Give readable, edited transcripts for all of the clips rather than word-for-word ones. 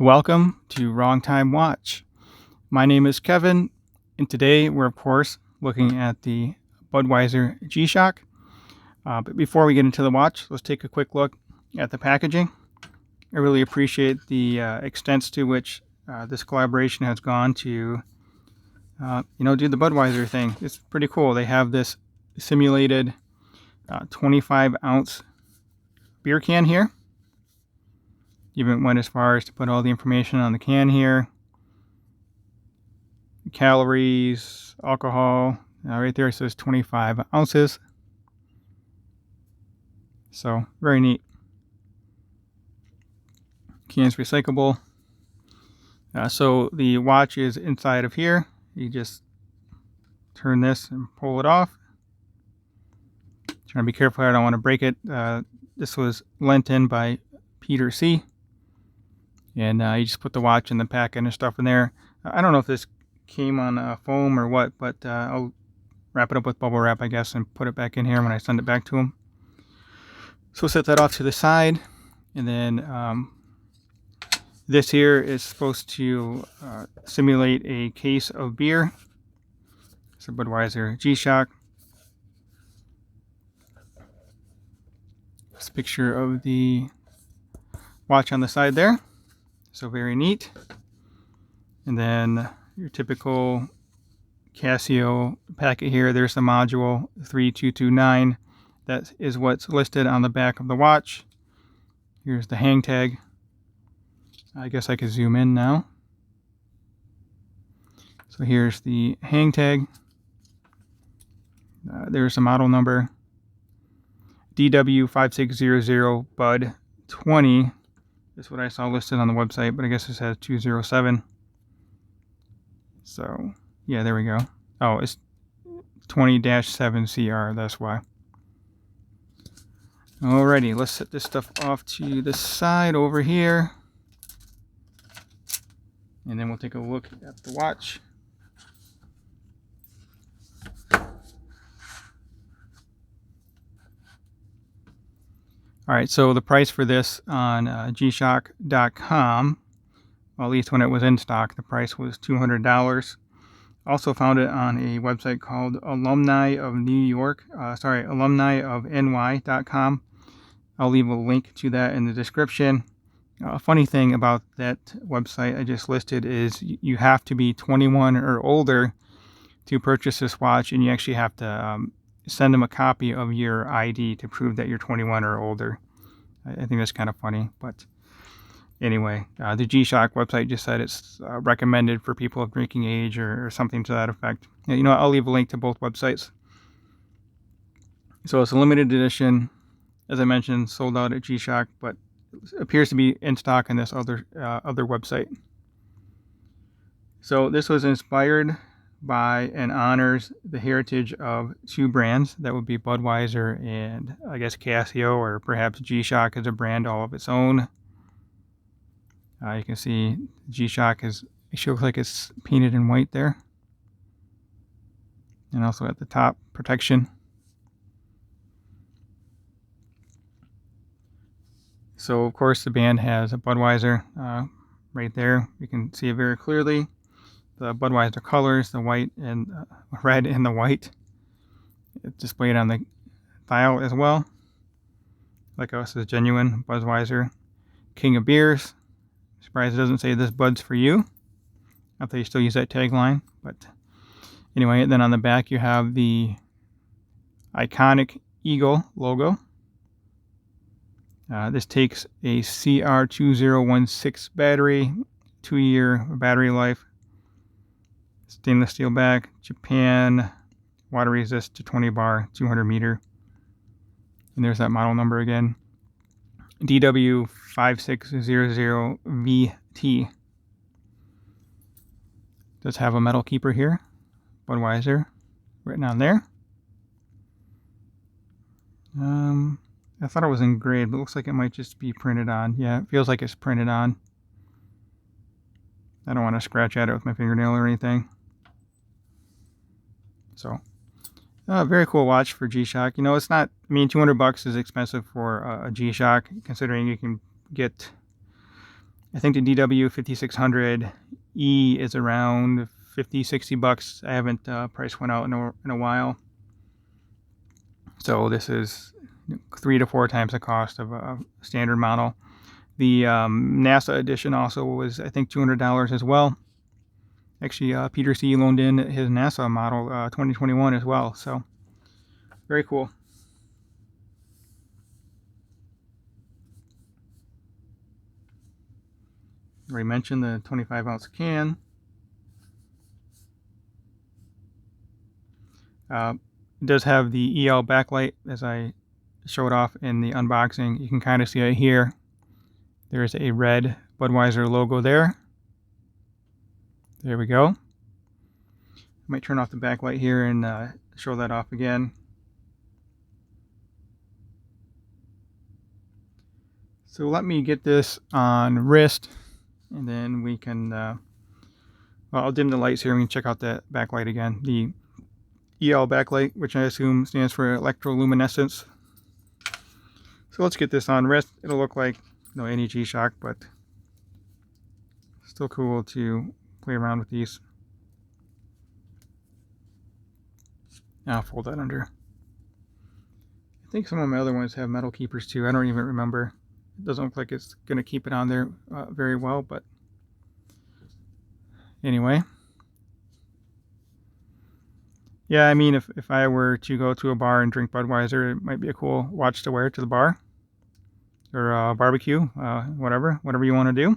Welcome to Wrong Time Watch. My name is Kevin, and today we're, of course, looking at the Budweiser G-Shock. But before we get into the watch, let's take a quick look at the packaging. I really appreciate the extent to which this collaboration has gone to, do the Budweiser thing. It's pretty cool. They have this simulated 25-ounce beer can here. Even went as far as to put all the information on the can here. Calories, alcohol. Right there it says 25 ounces. So, very neat. Can's recyclable. So the watch is inside of here. You just turn this and pull it off. Trying to be careful here. I don't want to break it. This was lent in by Peter C. And you just put the watch and the packet and stuff in there. I don't know if this came on foam or what, but I'll wrap it up with bubble wrap, I guess, and put it back in here when I send it back to him. So set that off to the side. And then this here is supposed to simulate a case of beer. It's a Budweiser G-Shock. This picture of the watch on the side there. So very neat. And then your typical Casio packet here. There's the module 3229. That is what's listed on the back of the watch. Here's the hang tag. I guess I could zoom in now. So here's the hang tag. There's the model number. DW5600bud20. That's what I saw listed on the website, but I guess this has 207. So, yeah, there we go. Oh, it's 20-7CR, that's why. Alrighty, let's set this stuff off to the side over here. And then we'll take a look at the watch. Alright, so the price for this on gshock.com, well, at least when it was in stock, the price was $200. Also found it on a website called alumni of I'll leave a link to that in the description. A funny thing about that website I just listed is you have to be 21 or older to purchase this watch, and you actually have to send them a copy of your ID to prove that you're 21 or older. I think that's kind of funny, but anyway, the G-Shock website just said it's recommended for people of drinking age or something to that effect. You know, I'll leave a link to both websites. So it's a limited edition, as I mentioned, sold out at G-Shock, but appears to be in stock on this other website. So this was inspired by and honors the heritage of two brands. That would be Budweiser and I guess Casio, or perhaps G-Shock as a brand all of its own. You can see G-Shock it looks like it's painted in white there. And also at the top, protection. So of course the band has a Budweiser right there. You can see it very clearly. The Budweiser colors, the white and red and the white. It's displayed on the dial as well. Like us, is genuine Budweiser, king of beers. Surprised it doesn't say this Bud's for you. Not that you still use that tagline, but anyway. Then on the back you have the iconic eagle logo. This takes a CR2016 battery, 2-year battery life. Stainless steel back, Japan, water resist to 20 bar, 200 meter. And there's that model number again. DW5600bud20. Does have a metal keeper here. Budweiser written on there. I thought it was engraved, but it looks like it might just be printed on. Yeah, it feels like it's printed on. I don't want to scratch at it with my fingernail or anything. So, very cool watch for G-Shock. You know, it's not, I mean, $200 is expensive for a G-Shock, considering you can get I think the DW5600E is around 50-60 bucks. I haven't price went out in a while. So this is 3 to 4 times the cost of a standard model. The NASA edition also was, I think, $200 as well. Actually, Peter C. loaned in his NASA model 2021 as well. So very cool. Already mentioned the 25-ounce can. It does have the EL backlight, as I showed off in the unboxing. You can kind of see it here. There's a red Budweiser logo there. There we go. I might turn off the backlight here and show that off again. So let me get this on wrist, and then we can, well, I'll dim the lights here and we can check out that backlight again. The EL backlight, which I assume stands for electroluminescence. So let's get this on wrist. It'll look like any G-Shock, but still cool to play around with these. I'll fold that under. I think some of my other ones have metal keepers too. I don't even remember. It doesn't look like it's going to keep it on there very well, but anyway. Yeah, I mean, if I were to go to a bar and drink Budweiser, it might be a cool watch to wear to the bar or barbecue, whatever you want to do.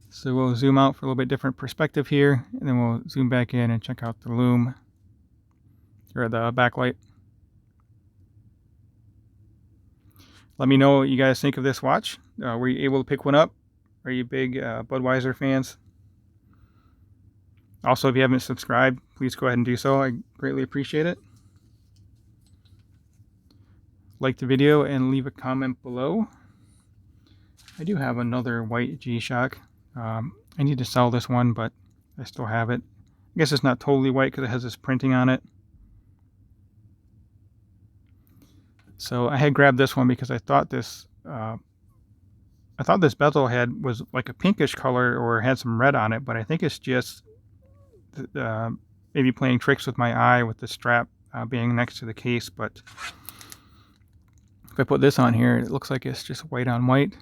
So we'll zoom out for a little bit different perspective here, and then we'll zoom back in and check out the lume or the backlight. Let me know what you guys think of this watch. Were you able to pick one up? Are you big Budweiser fans? Also, if you haven't subscribed, please go ahead and do so. I greatly appreciate it. Like the video and leave a comment below. I do have another white G-Shock. I need to sell this one, but I still have it. I guess it's not totally white because it has this printing on it. So I had grabbed this one because I thought this bezel head was like a pinkish color or had some red on it, but I think it's just maybe playing tricks with my eye with the strap being next to the case. But if I put this on here, it looks like it's just white on white.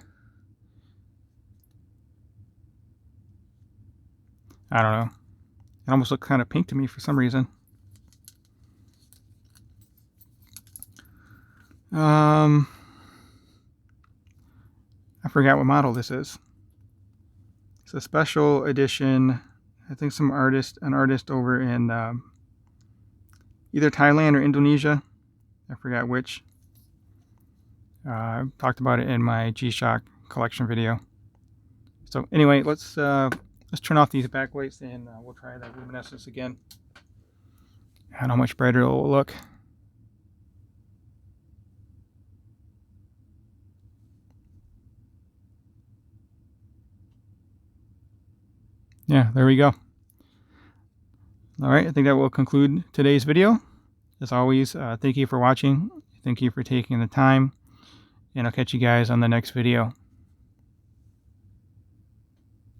I don't know. It almost looks kind of pink to me for some reason. I forgot what model this is. It's a special edition. I think an artist over in either Thailand or Indonesia. I forgot which. I talked about it in my G-Shock collection video. So anyway, let's turn off these backlights and we'll try that luminescence again. And how much brighter it will look. Yeah, there we go. All right, I think that will conclude today's video. As always, thank you for watching. Thank you for taking the time. And I'll catch you guys on the next video.